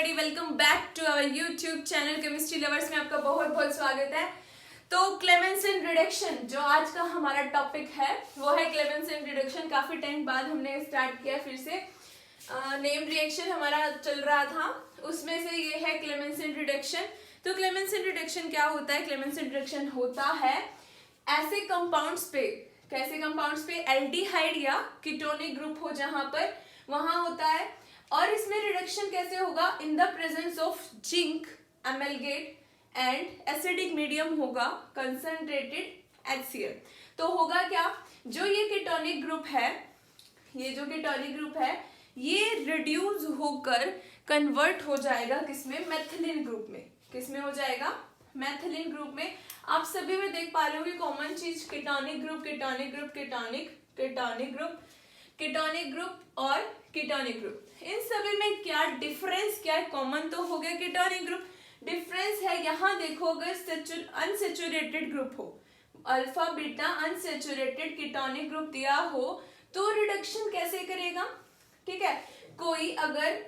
Everybody, welcome back to our YouTube channel chemistry lovers में आपका बहुत बहुत स्वागत है। तो क्लेमेंसन रिडक्शन जो आज का हमारा टॉपिक है वो है क्लेमेंसन रिडक्शन। काफी टाइम बाद हमने स्टार्ट किया फिर से। नेम रिएक्शन हमारा चल रहा था, उसमें से ये है क्लेमेंसन रिडक्शन। तो क्लेमेंसन रिडक्शन क्या होता है? क्लेमेंसन रिडक्शन होता है ऐसे कंपाउंड्स पे, कैसे कंपाउंड्स पे एल्डिहाइड या कीटोनिक ग्रुप हो जहां पर वहां होता है। और इसमें रिडक्शन कैसे होगा? In the presence of zinc amalgamate and acidic medium होगा कंसंट्रेटेड HCl। तो होगा क्या, जो ये कीटोनिक ग्रुप है, ये जो कीटोनिक ग्रुप है ये रिड्यूस होकर कन्वर्ट हो जाएगा किसमें? मैथिलीन ग्रुप में। किसमें हो जाएगा? मैथिलीन ग्रुप में। आप सभी में देख पा रहे हो कि कॉमन चीज ketonic group, ketonic group, ketonic group, ketonic group और कीटोनिक ग्रुप। इन सभी में क्या डिफरेंस, क्या कॉमन? तो हो गया कीटोनिक ग्रुप। डिफरेंस है यहाँ देखो, अगर अनसेचुरेटेड ग्रुप हो, alpha beta unsaturated ketonic group दिया हो तो रिडक्शन कैसे करेगा? ठीक है, कोई अगर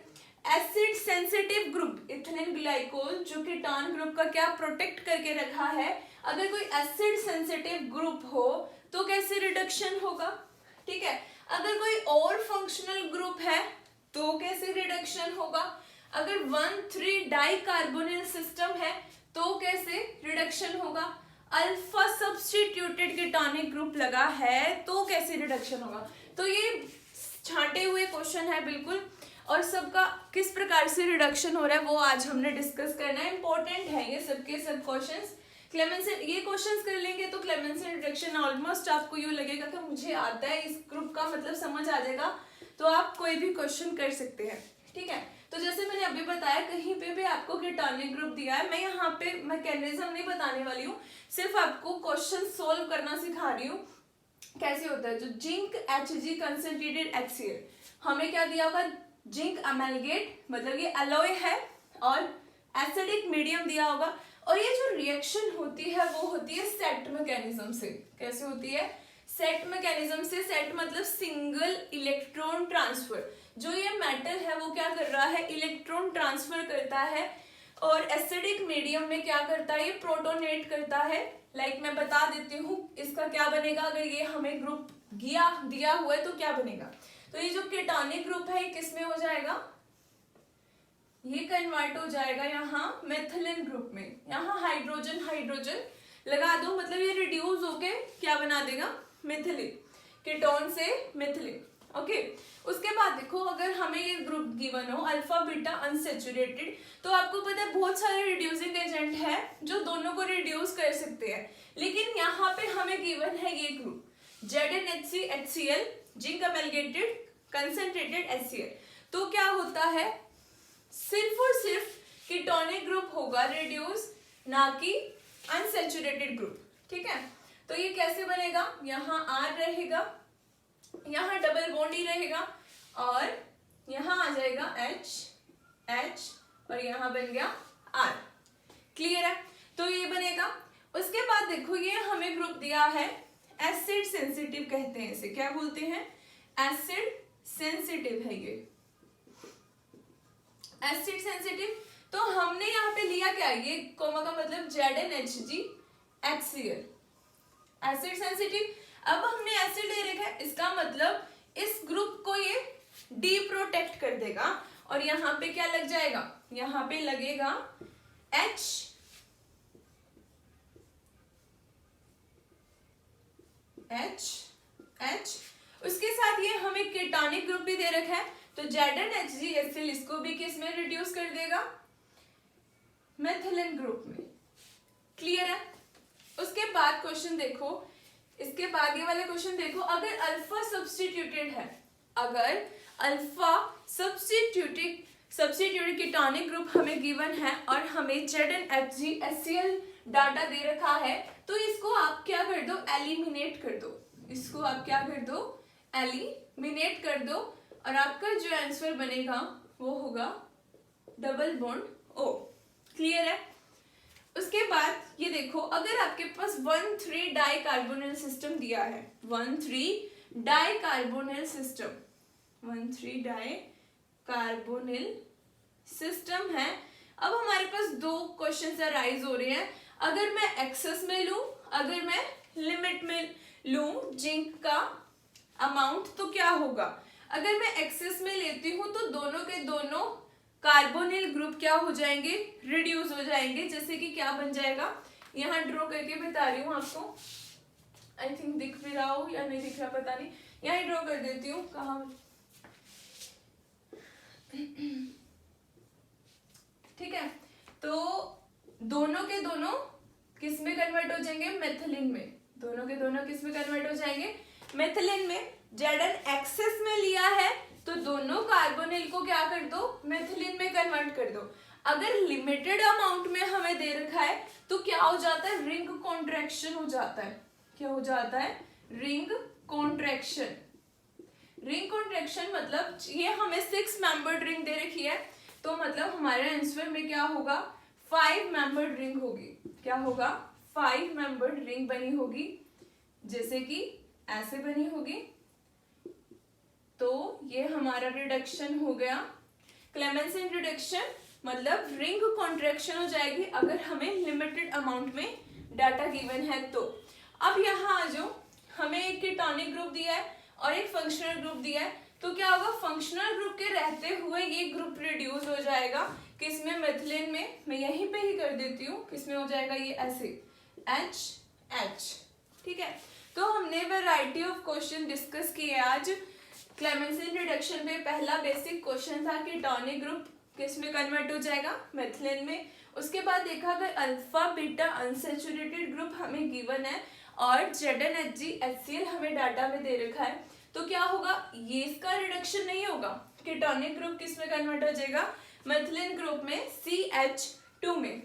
acid sensitive group ethylene glycol जो कीटोन ग्रुप का क्या प्रोटेक्ट करके रखा है, अगर कोई एसिड सेंसिटिव ग्रुप हो तो कैसे रिडक्शन होगा? ठीक है, अगर कोई और फंक्शनल ग्रुप है तो कैसे रिडक्शन होगा? अगर 1,3 डाइकार्बोनिल सिस्टम है तो कैसे रिडक्शन होगा? अल्फा सब्स्टिट्यूटेड कीटोनिक ग्रुप लगा है तो कैसे रिडक्शन होगा? तो ये छांटे हुए क्वेश्चन है बिल्कुल, और सबका किस प्रकार से रिडक्शन हो रहा है वो आज हमने डिस्कस करना है। इंपॉर्टेंट है ये सबके सब क्वेश्चंस। क्लेमेंसन ये क्वेश्चंस कर लेंगे तो क्लेमेंसन रिडक्शन ऑलमोस्ट आपको यूँ लगेगा कि मुझे आता है, इस ग्रुप का मतलब समझ आ जाएगा, तो आप कोई भी क्वेश्चन कर सकते हैं। ठीक है, तो जैसे मैंने अभी बताया कहीं पे भी आपको कीटोनिक ग्रुप दिया है, मैं यहाँ पे मैकेनिज्म नहीं बताने वाली हूँ, सिर्फ आपको क्वेश्चन सोल्व करना सिखा रही हूँ कैसे होता है। जो जिंक Hg कंसंट्रेटेड HCl, हमें क्या दिया होगा? जिंक अमेलगेट, मतलब ये एलॉय है, और एसिडिक मीडियम दिया होगा। और ये जो रिएक्शन होती है वो होती है सेट मैकेनिज्म से। कैसे होती है? सेट मैकेनिज्म से। सेट मतलब सिंगल इलेक्ट्रॉन ट्रांसफर। जो ये मेटल है वो क्या कर रहा है? इलेक्ट्रॉन ट्रांसफर करता है, और एसिडिक मीडियम में क्या करता है? ये प्रोटोनेट करता है। लाइक मैं बता देती हूँ इसका क्या बनेगा, अगर ये हमें ग्रुप दिया हुआ है तो क्या बनेगा। तो ये जो कीटोनिक ग्रुप है ये किसमें हो जाएगा? ये कन्वर्ट हो जाएगा यहाँ मेथिलीन ग्रुप में। यहाँ हाइड्रोजन हाइड्रोजन लगा दो, मतलब ये रिड्यूस होके क्या बना देगा? मिथिलीन, कीटोन से मिथिलीन। ओके, उसके बाद देखो, अगर हमें ये ग्रुप गिवन हो अल्फा बीटा अनसेचुरेटेड, तो आपको पता है बहुत सारे रिड्यूसिंग एजेंट है जो दोनों को रिड्यूस कर सकते हैं, लेकिन यहाँ पे हमें गिवन है ये group ZnHC HCl zinc amalgamated concentrated HCl। तो क्या होता है? सिर्फ और सिर्फ कीटोनिक ग्रुप होगा रिड्यूस, ना कि अनसेचुरेटेड ग्रुप। ठीक है, तो ये कैसे बनेगा? यहाँ R रहेगा, यहाँ डबल बॉन्ड ही रहेगा, और यहाँ आ जाएगा H और यहाँ बन गया R। क्लियर है? तो ये बनेगा। उसके बाद देखो, ये हमें ग्रुप दिया है एसिड सेंसिटिव, कहते हैं इसे, क्या बोलते हैं? एसिड सेंसिटिव है ये, एसिड सेंसिटिव। तो हमने यहाँ पे लिया क्या? ये कोमा का मतलब ZnHg HCl, एसिड सेंसिटिव। अब हमने एसिड ले रखा है, इसका मतलब इस ग्रुप को ये डी प्रोटेक्ट कर देगा, और यहाँ पे क्या लग जाएगा? यहाँ पे लगेगा H उसके साथ ये हमें कीटोनिक ग्रुप भी दे रखा है, तो ZnHg HCl इसको भी किस में रिड्यूस कर देगा? मेथिलीन ग्रुप में। क्लियर है? उसके बाद क्वेश्चन देखो, इसके बाद ये वाला क्वेश्चन देखो, अगर अल्फा सब्स्टिट्यूटेड है, अगर अल्फा सब्स्टिट्यूटेड कीटोनिक ग्रुप हमें गिवन है और हमें ZnHg HCl डाटा दे रखा है, तो इसको आप क्या कर दो? एलिमिनेट कर दो। इसको आप क्या कर दो? एलिमिनेट कर दो, और आपका जो आंसर बनेगा वो होगा डबल बॉन्ड O। क्लियर है? उसके बाद ये देखो, अगर आपके पास 1,3 डाइकार्बोनिल सिस्टम दिया है, 1,3 डाइकार्बोनिल सिस्टम, 1,3 डाइकार्बोनिल सिस्टम है। अब हमारे पास दो क्वेश्चन अराइज हो रहे हैं, अगर मैं एक्सेस में लूं, अगर मैं लिमिट में लूं जिंक का अमाउंट तो क्या होगा। अगर मैं एक्सेस में लेती हूँ तो दोनों के दोनों कार्बोनिल ग्रुप क्या हो जाएंगे, रिड्यूस हो जाएंगे। जैसे कि क्या बन जाएगा, यहाँ ड्रॉ करके बता रही हूँ आपको, आई थिंक दिख भी रहा हो या नहीं दिख रहा पता नहीं, यहाँ ड्रॉ कर देती हूँ। कहाँ, ठीक है, तो दोनों के दोनों किस में कन्वर्ट हो जाएंगे, मेथिलीन में। दोनों के दोनों किस में कन्वर्ट हो जाएंगे, मेथिलीन में। Zn एक्सेस में लिया है तो दोनों कार्बोनिल को क्या कर दो, मेथिलीन में कन्वर्ट कर दो। अगर लिमिटेड अमाउंट में हमें दे रखा है तो क्या हो जाता है, रिंग कॉन्ट्रैक्शन हो जाता है। क्या हो जाता है, रिंग कॉन्ट्रैक्शन। रिंग कॉन्ट्रैक्शन मतलब ये हमें 6 मेंबर्ड रिंग दे रखी है, तो मतलब हमारे आंसर में क्या होगा, 5 मेंबर्ड रिंग होगी। क्या होगा, 5 मेंबर्ड रिंग बनी होगी, जैसे कि ऐसे बनी होगी। तो ये हमारा रिडक्शन हो गया। क्लेमेंसन रिडक्शन मतलब रिंग कॉन्ट्रैक्शन हो जाएगी अगर हमें लिमिटेड अमाउंट में डाटा गिवन है तो। अब यहाँ आ जाओ, हमें एक कीटोनिक ग्रुप दिया है और एक फंक्शनल ग्रुप दिया है, तो क्या होगा, फंक्शनल ग्रुप के रहते हुए ये ग्रुप रिड्यूस हो जाएगा किसमें, मेथिलीन में। मैं यहीं पे ही कर देती हूँ, किसमें हो जाएगा ये ऐसे, HH। ठीक है, तो हमने वैरायटी ऑफ क्वेश्चन डिस्कस किए आज। क्लेमेंसन रिडक्शन पे पहला बेसिक क्वेश्चन था कि टॉनिक ग्रुप किस में कन्वर्ट हो जाएगा, मेथिलीन में। उसके बाद देखा अगर अल्फा बीटा अनसैचुरेटेड ग्रुप हमें गिवन है और ZnHg HCl हमें डाटा में दे रखा है तो क्या होगा, ये इसका रिडक्शन नहीं होगा। कीटोनिक ग्रुप किस में कन्वर्ट हो जाएगा, मेथिलीन ग्रुप में, CH2 में।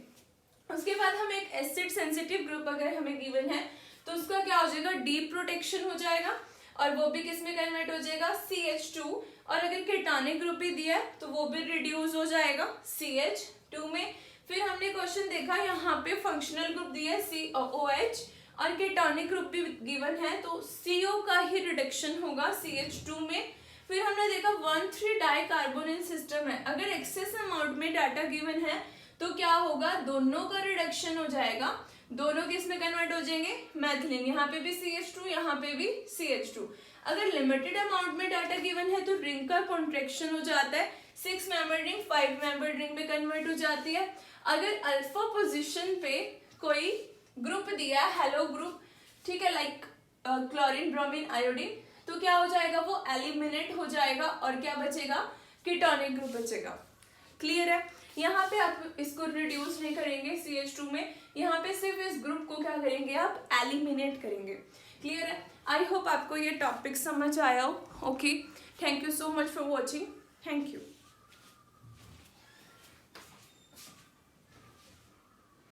उसके बाद हमें एक एसिड सेंसिटिव ग्रुप अगर हमें गिवन है तो उसका क्या हो जाएगा, डीप प्रोटेक्शन हो जाएगा और वो भी किस में कन्वर्ट हो जाएगा, CH2। और अगर कीटोनिक ग्रुप भी दिया है तो वो भी रिड्यूस हो जाएगा CH2 में। फिर हमने क्वेश्चन देखा, यहाँ पे फंक्शनल ग्रुप दिया है COOH और कीटोनिक ग्रुप भी गिवन है तो CO का ही रिडक्शन होगा CH2 में। फिर हमने देखा 1,3 डाई कार्बोनिल सिस्टम है, अगर एक्सेस अमाउंट में डाटा गिवन है तो क्या होगा, दोनों का रिडक्शन हो जाएगा। दोनों किस में कन्वर्ट हो जाएंगे, मेथिलीन। यहाँ पे भी CH2, यहाँ पे भी CH2। अगर लिमिटेड अमाउंट में डाटा गिवन है तो रिंग का कॉन्ट्रैक्शन हो जाता है, 6 मेंबर्ड रिंग 5 मेंबर्ड रिंग में कन्वर्ट हो जाती है। अगर अल्फा पोजीशन पे कोई ग्रुप दिया है, हेलो ग्रुप, ठीक है, लाइक क्लोरीन ब्रोमीन आयोडीन, तो क्या हो जाएगा, वो एलिमिनेट हो जाएगा और क्या बचेगा, कीटोनिक ग्रुप बचेगा। क्लियर है, यहाँ पे आप इसको रिड्यूस नहीं करेंगे CH2 में, यहाँ पे सिर्फ इस ग्रुप को क्या करेंगे, आप एलिमिनेट करेंगे। क्लियर है, आई होप आपको ये टॉपिक समझ आया हो। Okay, thank you so much for watching, thank you.